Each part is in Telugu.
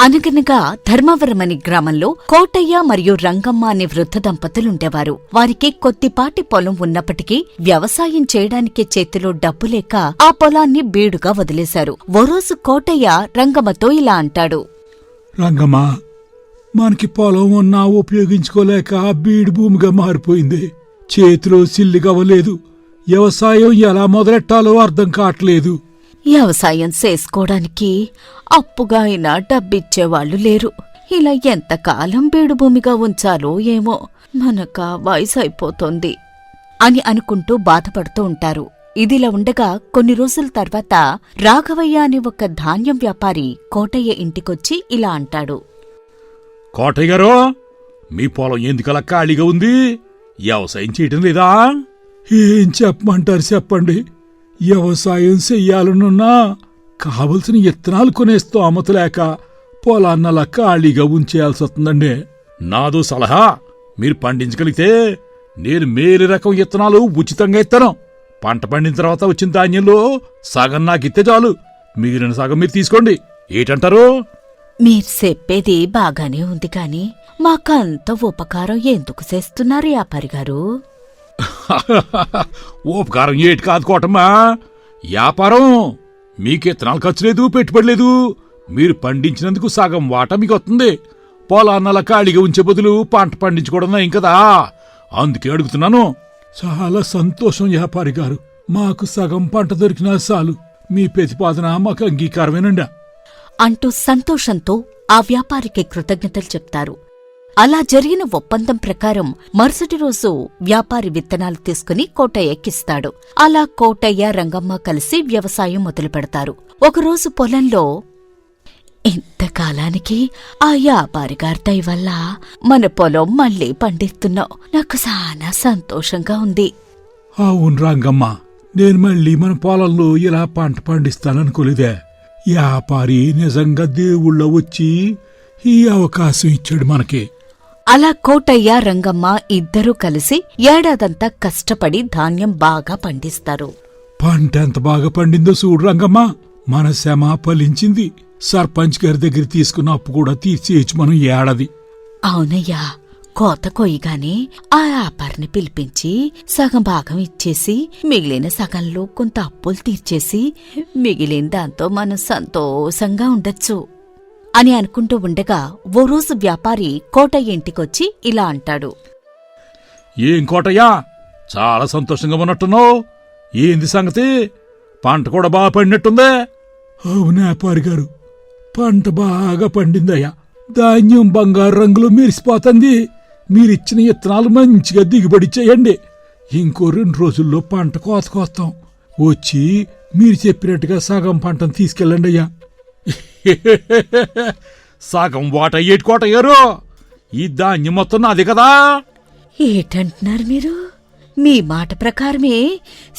అనగనగా ధర్మవరమని గ్రామంలో కోటయ్య మరియు రంగమ్మ అనే వృద్ధ దంపతులుండేవారు. వారికి కొద్దిపాటి పొలం ఉన్నప్పటికీ వ్యవసాయం చేయడానికే చేతిలో డబ్బు లేక ఆ పొలాన్ని బీడుగా వదిలేశారు. ఓ రోజు కోటయ్య రంగమ్మతో ఇలా అంటాడు. రంగమ్మ, మనకి పొలం ఉన్నా ఉపయోగించుకోలేక బీడు భూమిగా మారిపోయింది. చేతిలో సిల్లిగవ్వలేదు. వ్యవసాయం ఎలా మొదలెట్టాలో అర్థం కావట్లేదు. వ్యవసాయం చేసుకోవడానికి అప్పుగా అయినా డబ్బిచ్చేవాళ్లు లేరు. ఇలా ఎంతకాలం బీడుభూమిగా ఉంచాలో ఏమో, మనకా వయసు అయిపోతోంది అని అనుకుంటూ బాధపడుతూ ఉంటారు. ఇదిలా ఉండగా కొన్ని రోజుల తర్వాత రాఘవయ్య అనే ఒక ధాన్యం వ్యాపారి కోటయ్య ఇంటికొచ్చి ఇలా అంటాడు. కోటయ్య గారు, మీ పొలం ఎందుకలా ఖాళీగా ఉంది? వ్యవసాయం చేయటం లేదా? ఏం చెప్పమంటారు చెప్పండి. వ్యవసాయం చెయ్యాలనున్నా కావలసిన ఇత్తనాలు కొనే స్తోమత లేక పొలాన్నలా ఖాళీగా ఉంచేయాల్సి వస్తుందండి. నాదో సలహా, మీరు పండించగలిగితే నేను మేలు రకం ఇత్తనాలు ఉచితంగా ఇస్తాను. పంట పండిన తర్వాత వచ్చిన ధాన్యంలో సగం నాకిస్తే చాలు, మిగిలిన సగం మీరు తీసుకోండి. ఏంటంటారు? మీరు చెప్పేది బాగానే ఉంది కాని మాకంత ఉపకారం ఎందుకు చేస్తున్నారు వ్యాపారిగారు? ఉపకారం ఏటి కాదు కోటమ్మా, వ్యాపారం. మీకు ఇత్తనాలు ఖర్చు లేదు, పెట్టుబడి లేదు. మీరు పండించినందుకు సగం వాటా మీకు వస్తుంది. పొలాన్నలా ఖాళీగా ఉంచే బదులు పంట పండించుకోవడం నయం కదా, అందుకే అడుగుతున్నాను. చాలా సంతోషం వ్యాపారి గారు, మాకు సగం పంట దొరికినా చాలు. మీ ప్రతిపాదన మాకు అంగీకారమేనండా అంటూ సంతోషంతో ఆ వ్యాపారికి కృతజ్ఞతలు చెప్తారు. అలా జరిగిన ఒప్పందం ప్రకారం మరుసటి రోజు వ్యాపారి విత్తనాలు తీసుకుని కోటయ్యకిస్తాడు. అలా కోటయ్య రంగమ్మ కలిసి వ్యవసాయం మొదలుపెడతారు. ఒకరోజు పొలంలో, ఇంతకాలానికి ఆ వ్యాపారిగారి దయ వల్ల మన పొలం మళ్లీ పండిస్తున్నావు, నాకు చాలా సంతోషంగా ఉంది. అవును రంగమ్మ, నేను మళ్ళీ మన పొలంలో ఇలా పంట పండిస్తాననుకోలేదే. వ్యాపారి నిజంగా దేవుళ్ళ వచ్చి ఈ అవకాశం ఇచ్చాడు మనకి. అలా కోటయ్య రంగమ్మ ఇద్దరూ కలిసి ఏడాదంతా కష్టపడి ధాన్యం బాగా పండిస్తారు. పంట ఎంత బాగా పండిందో చూడు రంగమ్మ, మన శ్రమ ఫలించింది. సర్పంచ్ గారి దగ్గర తీసుకున్న అప్పు కూడా తీర్చేయచ్చు మనం ఏడాది. అవునయ్యా, కోత కొయ్యగానే ఆ వ్యాపారిని పిలిపించి సగం భాగం ఇచ్చేసి మిగిలిన సగంలో కొంత అప్పులు తీర్చేసి మిగిలిన దాంతో మనం సంతోషంగా ఉండొచ్చు అని అనుకుంటూ ఉండగా ఓ రోజు వ్యాపారి కోటయ్య ఇంటికొచ్చి ఇలా అంటాడు. ఏం కోటయ్యా, చాలా సంతోషంగా ఉన్నట్టున్నావు. ఏంది సంగతి? పంట కూడా బాగా పండినట్టుందే. అవును వ్యాపారి గారు, పంట బాగా పండిందయ్యా. ధాన్యం బంగారు రంగులో మెరిసిపోతుంది. మీరిచ్చిన ఇత్తనాలు మంచిగా దిగుబడి చేయండి. ఇంకో 2 రోజుల్లో పంట కోతకొస్తాం. వచ్చి మీరు చెప్పినట్టుగా సగం పంటను తీసుకెళ్ళండి అయ్యా. సగం వాట ఏటి కోటయ్యారు? ఈ ధాన్యం మొత్తం నాది కదా. ఏటంటున్నారు మీరు? మీ మాట ప్రకారమే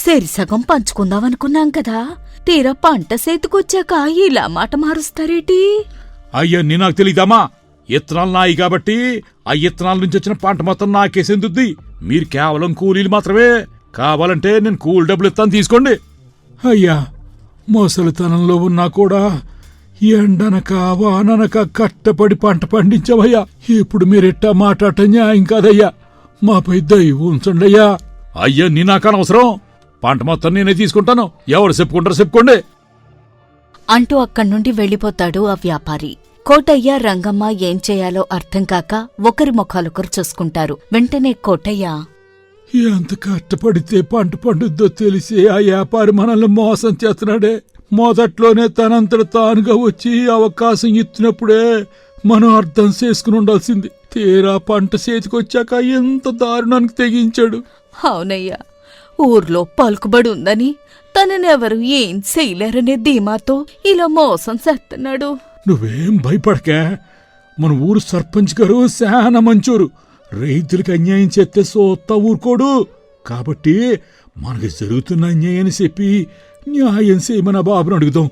సరిసగం పంచుకుందామనుకున్నాం కదా, తీరా పంట సేతుకొచ్చాక ఇలా మాట మారుస్తారేటి? అయ్యన్నీ నాకు తెలీదమ్మా. ఇత్తనాలు నాయి కాబట్టి ఆ ఇత్తనాల నుంచి వచ్చిన పంట మొత్తం నాకేసేందుద్ది. మీరు కేవలం కూలీలు మాత్రమే. కావాలంటే నేను కూలి డబ్బులు ఇస్తాను, తీసుకోండి. అయ్యా, ముసలితనంలో ఉన్నా కూడా ఎండనక వాననక కట్టపడి పంట పండించవయ్యా. ఇప్పుడు మీరెట్టా మాట్లాడటం న్యాయం కాదయ్యా. మాపై దయ ఉంచండి అయ్యా. అయ్యా, నీ నాకనవసరం. పంట మొత్తం నేనే తీసుకుంటాను. ఎవరు చెప్పుకుంటారో చెప్పుకోండి అంటూ అక్కడ్నుండి వెళ్ళిపోతాడు ఆ వ్యాపారి. కోటయ్య రంగమ్మ ఏం చేయాలో అర్థం కాక ఒకరి ముఖాలొకరు చూసుకుంటారు. వెంటనే కోటయ్య, ఎంత కష్టపడితే పంట పండుద్దో తెలిసి ఆ వ్యాపారి మనల్ని మోసం చేస్తున్నాడే. మొదట్లోనే తనంతట తానుగా వచ్చి అవకాశం ఇచ్చినప్పుడే మనం అర్థం చేసుకుని ఉండాల్సింది. తీరా పంట చేతికొచ్చాక ఎంత దారుణానికి తెగించాడు. అవునయ్యా, ఊర్లో పలుకుబడి ఉందని తననెవరు ఏం చేయలేరనే ధీమాతో ఇలా మోసం చేస్తున్నాడు. నువ్వేం భయపడకే. మన ఊరు సర్పంచ్ గారు చాలా మంచోరు. రైతులకు అన్యాయం చేస్తే సోత్తా ఊరుకోడు. కాబట్టి మనకి జరుగుతున్న అన్యాయాన్ని చెప్పి న్యాయం చేయమని బాబుని అడుగుదాం.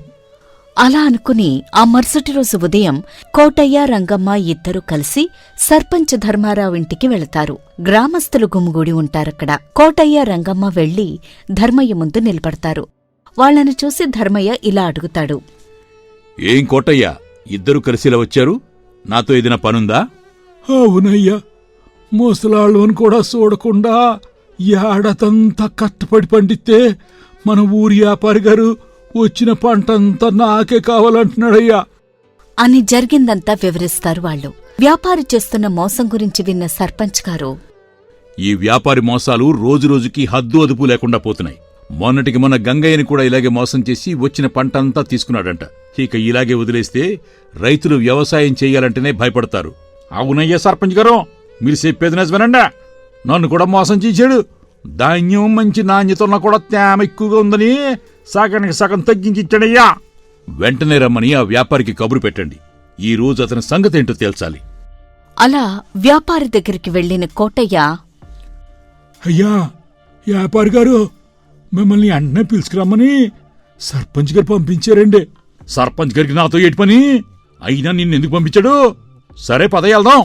అలా అనుకుని ఆ మరుసటి రోజు ఉదయం కోటయ్య రంగమ్మ ఇద్దరూ కలిసి సర్పంచ్ ధర్మారావు ఇంటికి వెళతారు. గ్రామస్తులు గుమిగూడి ఉంటారక్కడ. కోటయ్య రంగమ్మ వెళ్లి ధర్మయ్య ముందు నిలబడతారు. వాళ్లను చూసి ధర్మయ్య ఇలా అడుగుతాడు. ఏం కోటయ్య, ఇద్దరు కలిసిలా వచ్చారు? నాతో ఏదైనా పనుందా? అవునయ్యా, ముసలాళ్ళని కూడా చూడకుండా ఏడాదంతా కష్టపడి పండితే మన ఊరి వ్యాపారి గారు వచ్చిన పంటంతా నాకే కావాలంటున్నాడయ్యా అని జరిగిందంతా వివరిస్తారు వాళ్ళు. వ్యాపారి చేస్తున్న మోసం గురించి విన్న సర్పంచ్ గారు, ఈ వ్యాపారి మోసాలు రోజురోజుకి హద్దు అదుపు లేకుండా పోతున్నాయి. మొన్నటికి మన గంగయ్యని కూడా ఇలాగే మోసం చేసి వచ్చిన పంటంతా తీసుకున్నాడంట. ఇక ఇలాగే వదిలేస్తే రైతులు వ్యవసాయం చెయ్యాలంటేనే భయపడతారు. అవునయ్యా సర్పంచ్ గారు, మీరు చెప్పేది నిజమేనండా. నన్ను కూడా మోసం చేశాడు. ధాన్యం మంచి నాణ్యతన్నా కూడా తేమ ఎక్కువగా ఉందని సగానికి సగం తగ్గించిచ్చాడయ్యా. వెంటనే రమ్మని ఆ వ్యాపారికి కబురు పెట్టండి. ఈ రోజు అతని సంగతేంటో తేల్చాలి. అలా వ్యాపారి దగ్గరికి వెళ్లిన కోటయ్య, అయ్యా వ్యాపారి గారు, మిమ్మల్ని వెంటనే పిలుచుకురమ్మని సర్పంచ్ గారు పంపించారండి. సర్పంచ్ గారికి నాతో ఏటి పని? అయినా నిన్నెందుకు పంపించాడు? సరే పద వెళ్దాం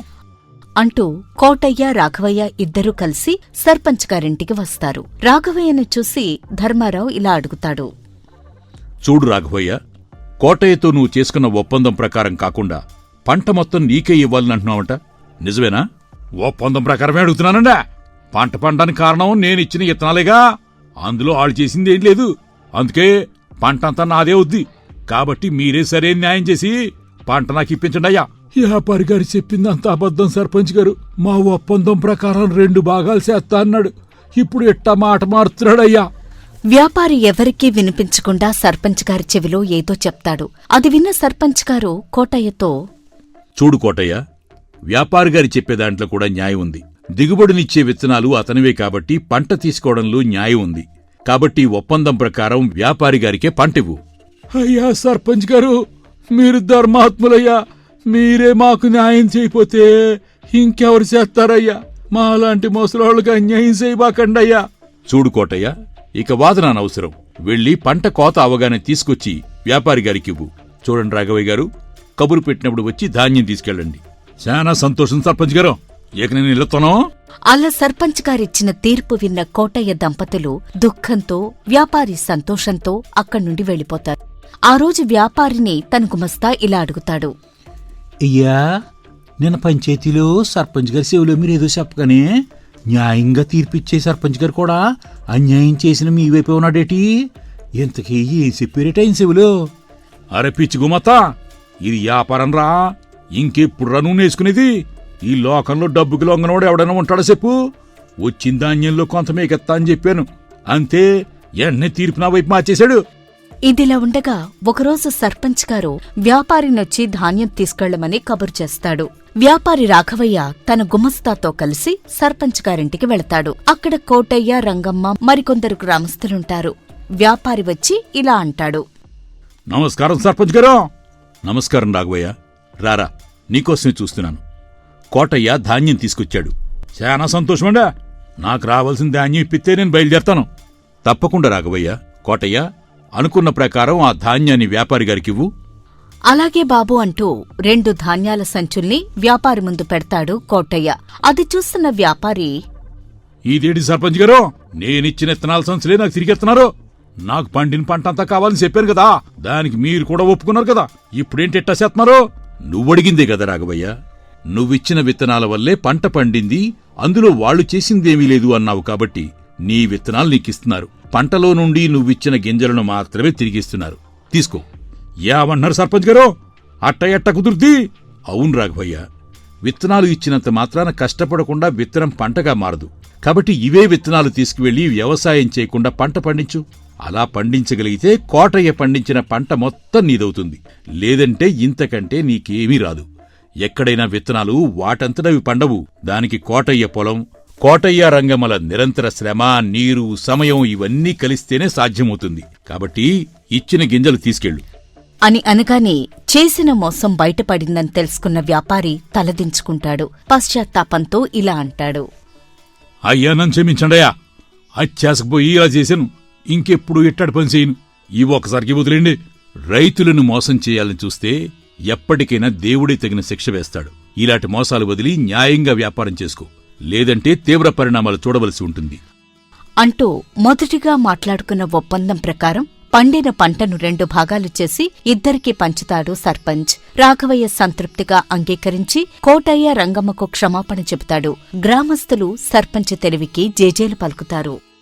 అంటూ కోటయ్య రాఘవయ్య ఇద్దరూ కలిసి సర్పంచ్ గారింటికి వస్తారు. రాఘవయ్యను చూసి ధర్మారావు ఇలా అడుగుతాడు, చూడు రాఘవయ్య, కోటయ్యతో నువ్వు చేసుకున్న ఒప్పందం ప్రకారం కాకుండా పంట మొత్తం నీకే ఇవ్వాలనంటున్నావంట, నిజమేనా? ఒప్పందం ప్రకారమే అడుగుతున్నానండా. పంట పండడానికి కారణం నేనిచ్చిన ఇత్తనాలేగా. అందులో ఆడు చేసిందేం లేదు. అందుకే పంటంతా నాదే అవుద్ది. కాబట్టి మీరే సరైన న్యాయం చేసి పంట నాకు ఇప్పించండి అయ్యా. వ్యాపారి గారు చెప్పిందంత అబద్ధం సర్పంచ్ గారు. మా ఒప్పందం ప్రకారం 2 భాగాలు చేస్తా అన్నాడు. ఇప్పుడు ఎట్టా మాట మారుతున్నాడయ్యా. వ్యాపారి ఎవరికీ వినిపించకుండా సర్పంచ్ గారి చెవిలో ఏదో చెప్తాడు. అది విన్న సర్పంచ్ గారు కోటయ్యతో, చూడు కోటయ్య, వ్యాపారి గారి చెప్పేదాంట్లో కూడా న్యాయం ఉంది. దిగుబడినిచ్చే విత్తనాలు అతనివే కాబట్టి పంట తీసుకోవడంలో న్యాయం ఉంది. కాబట్టి ఒప్పందం ప్రకారం వ్యాపారి గారికే పంటివ్వు. అయ్యా సర్పంచ్ గారు, మీరు ధర్మాత్ములయ్యా. మీరే మాకు న్యాయం చేయపోతే ఇంకెవరు చేస్తారయ్యా? మాలాంటి ముసలోళ్ళకి అన్యాయం చేయబాకండయ్యా. చూడు కోటయ్య, ఇక వాదన అనవసరం. వెళ్ళి పంట కోత అవగానే తీసుకొచ్చి వ్యాపారి గారికివ్వు. చూడండి రాఘవయ్య గారు, కబురు పెట్టినప్పుడు వచ్చి ధాన్యం తీసుకెళ్ళండి. చాలా సంతోషం సర్పంచ్ గారు, ఇక నేను వెళ్తాను. అలా సర్పంచ్ గారిచ్చిన తీర్పు విన్న కోటయ్య దంపతులు దుఃఖంతో, వ్యాపారి సంతోషంతో అక్కడ్నుండి వెళ్ళిపోతారు. ఆ రోజు వ్యాపారిని తన గుమస్తా ఇలా అడుగుతాడు, అయ్యా, నిన్న పంచాయతీలో సర్పంచ్ గారి సేవలో మీరేదో చెప్పగానే న్యాయంగా తీర్పిచ్చే సర్పంచ్ గారు కూడా అన్యాయం చేసిన మీ వైపే ఉన్నాడేటి? ఇంతకీ ఏం చెప్పారేట ఆయన సేవలో? అరే పిచ్చి గుమత, ఇది వ్యాపారం రా. ఇంకెప్పుడు రా నువ్వు నేసుకునేది? ఈ లోకంలో డబ్బుకి లొంగనోడు ఎవడైనా ఉంటాడా చెప్పు? వచ్చిన ధాన్యంలో కొంత మేకెత్తా అని చెప్పాను, అంతే. ఎన్నే తీర్పు నా వైపు మార్చేశాడు. ఇదిలా ఉండగా ఒకరోజు సర్పంచ్ గారు వ్యాపారినొచ్చి ధాన్యం తీసుకెళ్లమని కబురు చేస్తాడు. వ్యాపారి రాఘవయ్య తన గుమస్తాతో కలిసి సర్పంచ్ గారింటికి వెళతాడు. అక్కడ కోటయ్య, రంగమ్మ, మరికొందరు గ్రామస్తులుంటారు. వ్యాపారి వచ్చి ఇలా అంటాడు, నమస్కారం సర్పంచ్ గారు. నమస్కారం రాఘవయ్య, రారా, నీకోసమే చూస్తున్నాను. కోటయ్య ధాన్యం తీసుకొచ్చాడు. చాలా సంతోషమండా. నాకు రావాల్సిన ధాన్యం ఇప్పితే నేను బయలుదేరతాను. తప్పకుండా రాఘవయ్య. కోటయ్య, అనుకున్న ప్రకారం ఆ ధాన్యాన్ని వ్యాపారి గారికివ్వు. అలాగే బాబు అంటూ 2 ధాన్యాల సంచుల్ని వ్యాపారి ముందు పెడతాడు కోటయ్య. అది చూస్తున్న వ్యాపారి, ఇదేంటి సర్పంచ్ గారు, నేనిచ్చిన ఇత్తనాల సంచులే నాకు తిరిగెత్తనారు. నాకు పండిన పంట అంతా కావాలని చెప్పాను కదా, దానికి మీరు కూడా ఒప్పుకున్నారు కదా. ఇప్పుడేంటి ఎట్టా చేస్తున్నారు? నువ్వడిగిందే కదా రాఘవయ్య. నువ్విచ్చిన విత్తనాల వల్లే పంట పండింది, అందులో వాళ్లు చేసిందేమీ లేదు అన్నావు. కాబట్టి నీ విత్తనాలు నీకిస్తున్నారు. పంటలో నుండి నువ్విచ్చిన గింజలను మాత్రమే తిరిగిస్తున్నారు. తీసుకో. ఏమన్నారు సర్పంచ్ గారు? అట్ట ఎట్ట కుదురుద్ది? అవును రాఘవయ్య, విత్తనాలు ఇచ్చినంత మాత్రాన కష్టపడకుండా విత్తనం పంటగా మారదు. కాబట్టి ఇవే విత్తనాలు తీసుకువెళ్లి వ్యవసాయం చేయకుండా పంట పండించు. అలా పండించగలిగితే కోటయ్య పండించిన పంట మొత్తం నీదవుతుంది. లేదంటే ఇంతకంటే నీకేమీ రాదు. ఎక్కడైనా విత్తనాలు వాటంతటవి పండవు. దానికి కోటయ్య పొలం, కోటయ్య రంగమ్మల నిరంతర శ్రమ, నీరు, సమయం ఇవన్నీ కలిస్తేనే సాధ్యమవుతుంది. కాబట్టి ఇచ్చిన గింజలు తీసుకెళ్ళు అని అనగానే చేసిన మోసం బయటపడిందని తెలుసుకున్న వ్యాపారి తలదించుకుంటాడు. పశ్చాత్తాపంతో ఇలా అంటాడు, అయ్యా నన్ను క్షమించండయ్యా. అచ్చేసకపోయి ఇలా చేశాను. ఇంకెప్పుడు ఇట్టడి పని చేయను. ఈ ఒక్కసారికి వదిలేండి. రైతులను మోసం చేయాలని చూస్తే ఎప్పటికైనా దేవుడే తగిన శిక్ష వేస్తాడు. ఇలాంటి మోసాలు వదిలి న్యాయంగా వ్యాపారం చేసుకో, లేదంటే తీవ్ర పరిణామాలు చూడవలసి ఉంటుంది అంటూ మొదటిగా మాట్లాడుకున్న ఒప్పందం ప్రకారం పండిన పంటను 2 భాగాలు చేసి ఇద్దరికీ పంచుతాడు సర్పంచ్. రాఘవయ్య సంతృప్తిగా అంగీకరించి కోటయ్య రంగమ్మకు క్షమాపణ చెబుతాడు. గ్రామస్తులు సర్పంచ్ తెలివికి జేజేలు పలుకుతారు.